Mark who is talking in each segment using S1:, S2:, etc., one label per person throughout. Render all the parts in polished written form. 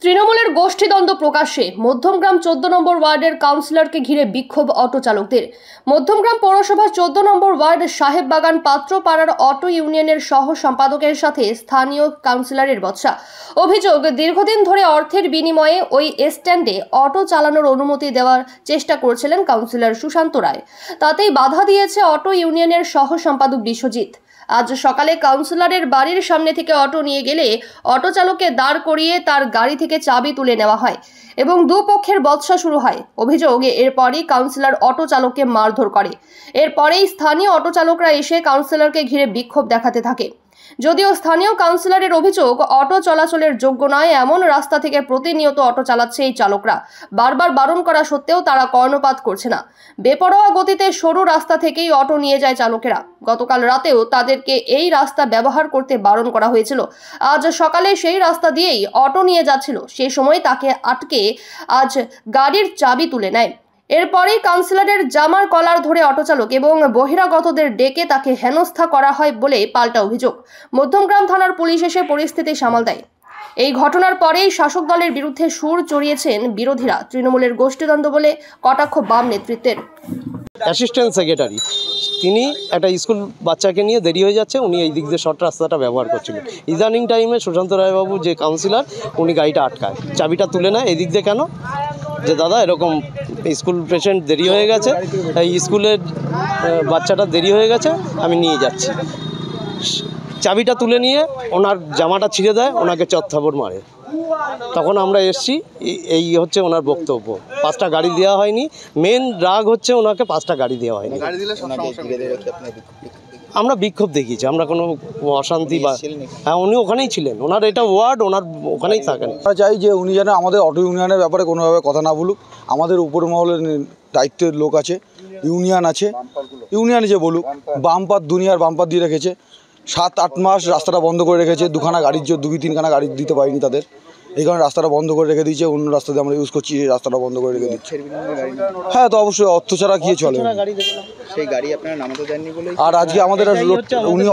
S1: তৃণমূলের গোষ্ঠীদ্বন্দ্ব প্রকাশ্যে মধ্যমগ্রাম 14 নম্বর ওয়ার্ডের কাউন্সিলরকে ঘিরে বিক্ষোভ অটো চালকদের। মধ্যমগ্রাম পৌরসভার 14 নম্বর ওয়ার্ড সাহেববাগান পাত্রপাড়ার অটো ইউনিয়নের সহ সম্পাদকের সাথে স্থানীয় কাউন্সিলরের বচসা। অভিযোগ, দীর্ঘদিন ধরে অর্থের বিনিময়ে ওই স্ট্যান্ডে অটো চালানোর অনুমতি দেওয়ার চেষ্টা করছিলেন কাউন্সিলর সুশান্ত রায়। তাতেই বাধা দিয়েছে অটো ইউনিয়নের সহ সম্পাদক বিশ্বজিৎ। আজ সকালে কাউন্সিলরের বাড়ির সামনে থেকে অটো নিয়ে গেলে অটো চালককে দাঁড় করিয়ে তার গাড়ি থেকে চাবি তুলে নেওয়া হয় এবং দুপক্ষের বচসা শুরু হয়। অভিযোগ, এরপরই কাউন্সিলর অটো চালককে মারধর করে। এরপরেই স্থানীয় অটো চালকরা এসে কাউন্সিলরকে ঘিরে বিক্ষোভ দেখাতে থাকে। যদিও স্থানীয় কাউন্সিলরের অভিযোগ, অটো চলাচলের যোগ্য নয় এমন রাস্তা থেকে প্রতিনিয়ত অটো চালাচ্ছে এই চালকরা। বারবার বারণ করা সত্ত্বেও তারা কর্ণপাত করছে না। বেপরোয়া গতিতে সরু রাস্তা থেকেই অটো নিয়ে যায় চালকেরা। গতকাল রাতেও তাদেরকে এই রাস্তা ব্যবহার করতে বারণ করা হয়েছিল। আজ সকালে সেই রাস্তা দিয়েই অটো নিয়ে যাচ্ছিল, সেই সময় তাকে আটকে আজ গাড়ির চাবি তুলে নেয়। এরপরেই কাউন্সিলরের জামার কলার ধরে অটো চালক এবং বহিরাগতদের ডেকে তাকে হেনস্থা করা হয় বলে পাল্টা অভিযোগ। মধ্যমগ্রাম থানার পুলিশ এসে পরিস্থিতি সামাল দেয়। এই ঘটনার পরেই শাসক দলের বিরুদ্ধে সুর চড়িয়েছেন বিরোধীরা। তৃণমূলের গোষ্ঠীদ্বন্দ্ব বলে কটাক্ষ বাম নেতৃত্বের।
S2: অ্যাসিস্ট্যান্ট সেক্রেটারি তিনি একটা স্কুল বাচ্চাকে নিয়ে দেরি হয়ে যাচ্ছে, উনি এই দিক দিয়ে শর্ট রাস্তাটা ব্যবহার করছিলেন। ইদানিং টাইমে সুশান্ত রায়বাবু যে কাউন্সিলর, উনি গাড়িটা আটকায়, চাবিটা তুলে নেয়। এদিক দিয়ে কেন, যে দাদা এরকম স্কুল পেশেন্ট দেরি হয়ে গেছে, এই স্কুলের বাচ্চাটা দেরি হয়ে গেছে, আমি নিয়ে যাচ্ছি। চাবিটা তুলে নিয়ে ওনার জামাটা ছিঁড়ে দেয়, ওনাকে চত্থাবর মারে। তখন আমরা এসছি, এই হচ্ছে ওনার বক্তব্য। 5টা গাড়ি দেওয়া হয়নি, মেন রাগ হচ্ছে ওনাকে 5টা গাড়ি দেওয়া হয়নি। আমরা বিক্ষোভ দেখিয়েছি, আমরা কোনো অশান্তি বা হ্যাঁ, উনি ওখানেই ছিলেন, ওনার এটা ওয়ার্ড, ওনার ওখানেই থাকেন।
S3: আমরা চাই যে উনি যেন আমাদের অটো ইউনিয়নের ব্যাপারে কোনোভাবে কথা না বলুক। আমাদের উপর মহলের দায়িত্বের লোক আছে, ইউনিয়ন আছে, ইউনিয়নে যে বলুক। বামপাত দুনিয়ার বামপাত দিয়ে রেখেছে, 7-8 মাস রাস্তাটা বন্ধ করে রেখেছে। 2খানা গাড়ির জন্য 2-3খানা গাড়ি দিতে পারিনি তাদের, এই কারণে রাস্তাটা বন্ধ করে রেখে দিয়েছে। অন্য রাস্তা দিয়ে আমরা ইউজ করছি, রাস্তাটা বন্ধ করে রেখে দিচ্ছে। হ্যাঁ, তো অবশ্যই অর্থ ছাড়া গিয়ে চলে।
S4: সেই গাড়ি আপনারা নামাতে দেননি বলে।
S3: আর আজকে আমাদের উনি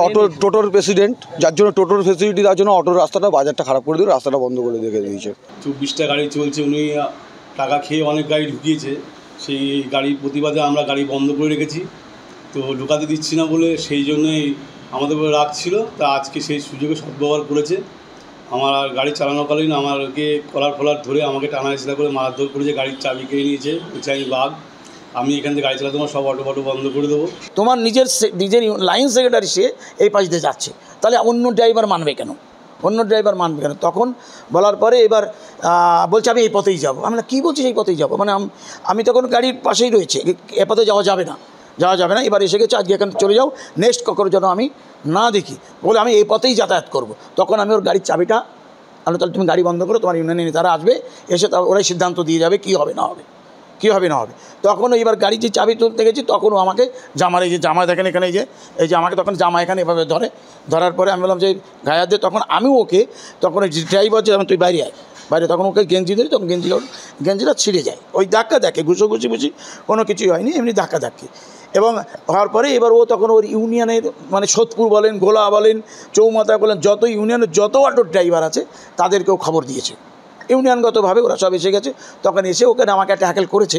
S3: টোটোর প্রেসিডেন্ট, যার জন্য টোটোর ফেসিলিটি দেওয়ার জন্য অটোর রাস্তাটা বাজারটা খারাপ করে দিয়ে রাস্তাটা বন্ধ করে রেখে দিয়েছে।
S5: 24টা গাড়ি চলছে, উনি টাকা খেয়ে অনেক গাড়ি ঢুকিয়েছে। সেই গাড়ির প্রতিবাদে আমরা গাড়ি বন্ধ করে রেখেছি, তো ঢোকাতে দিচ্ছি না বলে সেই জন্যই আমাদের উপরে রাগ ছিল। তা আজকে সেই সুযোগে সদ্ব্যবহার করেছে। আমার গাড়ি চালানোকালীন আমাকে কলার ধরে আমাকে টানাহেঁচড়া করে মারধর করেছে, গাড়ির চাবি কেড়ে নিয়েছে। বলছে আমি বাঘ, আমি এখান থেকে গাড়ি চালাতে তোমার সব অটো বন্ধ করে দেবো।
S6: তোমার নিজের লাইন সেক্রেটারি সে এই পাশ দিয়ে যাচ্ছে, তাহলে অন্য ড্রাইভার মানবে কেন? তখন বলার পরে এবার বলছে আমি এই পথেই যাবো। আমরা কী বলছি এই পথেই যাবো, মানে আমি তখন গাড়ির পাশেই রয়েছে, এ পথে যাওয়া যাবে না। এবার এসে গেছে, আজকে এখানে চলে যাও, নেক্সট কখনো যেন আমি না দেখি বলে আমি এই পথেই যাতায়াত করব। তখন আমি ওর গাড়ির চাবিটা আলো, তাহলে তুমি গাড়ি বন্ধ করো, তোমার ইউনিয়নে তারা আসবে, এসে ওরাই সিদ্ধান্ত দিয়ে যাবে কী হবে না হবে। তখন এবার গাড়ি যে চাবি তুলতে গেছি, তখনও আমাকে এই যে জামা দেখেন এখানে, এই যে আমাকে তখন জামা এখানে এভাবে ধরার পরে আমি বললাম যে গায়ে দিয়ে, তখন আমি ওকে ওই ড্রাইভার যে তুই বাইরে আয়, তখন ওকে গেঞ্জি ধরি, তখন গেঞ্জিটা ছিঁড়ে যায়। ওই ধাক্কা দেখে ঘুষি কোনো কিছুই হয়নি, এমনি ধাক্কা এবং হওয়ার পরে এবার ও তখন ওর ইউনিয়নের মানে সোদপুর বলেন, গোলা বলেন, চৌমাথা বলেন, যত ইউনিয়নের যত অটো ড্রাইভার আছে তাদেরকেও খবর দিয়েছে ইউনিয়নগতভাবে। ওরা সব এসে গেছে, তখন এসে ওকে আমাকে একটা হ্যাকেল করেছে।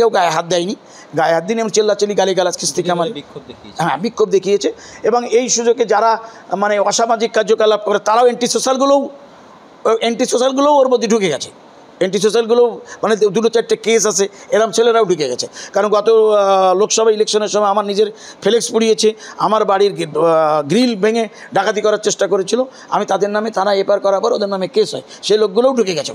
S6: কেউ গায়ে হাত দেয়নি, গায়ে এমন চেল্লাচেল্লি গালিগালাজ থেকে আমার বিক্ষোভ দেখিয়েছে। এবং এই সুযোগে যারা মানে অসামাজিক কার্যকলাপ করে তারাও অ্যান্টি সোশ্যালগুলোও ওর মধ্যে ঢুকে গেছে। অ্যান্টি সোশ্যালগুলো মানে 2-4টে কেস আছে, এরম ছেলেরাও ঢুকে গেছে। কারণ গত লোকসভা ইলেকশনের সময় আমার নিজের ফ্লেক্স পুড়িয়েছে, আমার বাড়ির গ্রিল ভেঙে ডাকাতি করার চেষ্টা করেছিল। আমি তাদের নামে থানা এফআইআর করার পর ওদের নামে কেস হয়, সেই লোকগুলোও ঢুকে গেছে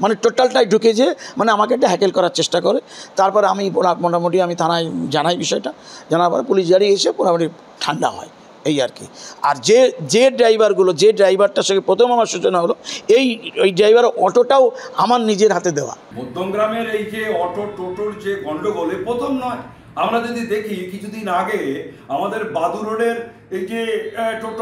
S6: মানে টোটালটাই ঢুকে যে মানে আমাকে একটা হ্যাকেল করার চেষ্টা করে। তারপর আমি মোটামুটি আমি থানায় জানাই বিষয়টা, জানার পর পুলিশ গাড়ি এসে মোটামুটি ঠান্ডা হয়, এই আর কি। আর যে ড্রাইভারটার সঙ্গে প্রথম আমার সূচনা হলো, এই ড্রাইভার অটোটাও আমার নিজের হাতে দেওয়া।
S7: মধ্যমগ্রামের এই যে টোটোর যে গন্ডগোলে প্রথম নয়। আমরা যদি দেখি কিছুদিন আগে আমাদের বাদু রোডের এই যে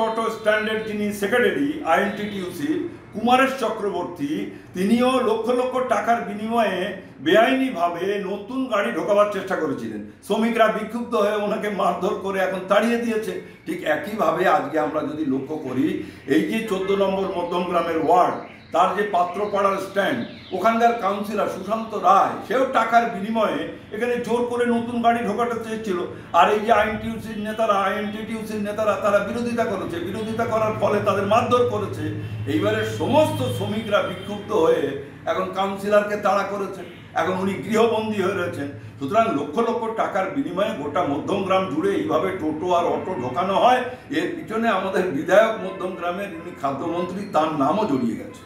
S7: অটো স্ট্যান্ডের যিনি সেক্রেটারি আইএনটিটিউসি কুমারেশ চক্রবর্তী, তিনিও লক্ষ লক্ষ টাকার বিনিময়ে বেআইনিভাবে নতুন গাড়ি ঢোকাবার চেষ্টা করেছিলেন। শ্রমিকরা বিক্ষুব্ধ হয়ে ওনাকে মারধর করে এখন তাড়িয়ে দিয়েছে। ঠিক একইভাবে আজকে আমরা যদি লক্ষ্য করি, এই যে 14 নম্বর মধ্যমগ্রামের ওয়ার্ড, তার যে পাত্রপাড়ার স্ট্যান্ড, ওখানকার কাউন্সিলর সুশান্ত রায়, সেও টাকার বিনিময়ে এখানে জোর করে নতুন গাড়ি ঢোকাতে চেয়েছিল। আর এই যে আইএনটিইউসির নেতারা তারা বিরোধিতা করেছে, বিরোধিতা করার ফলে তাদের মারধর করেছে। এইবারে সমস্ত শ্রমিকরা বিক্ষুব্ধ হয়ে এখন কাউন্সিলরকে তাড়া করেছে, এখন উনি গৃহবন্দী হয়ে রয়েছেন। সুতরাং লক্ষ লক্ষ টাকার বিনিময়ে গোটা মধ্যমগ্রাম জুড়ে এইভাবে টোটো আর অটো ঢোকানো হয়, এর পিছনে আমাদের বিধায়ক মধ্যমগ্রামের যিনি খাদ্যমন্ত্রী, তার নামও জড়িয়ে গেছে।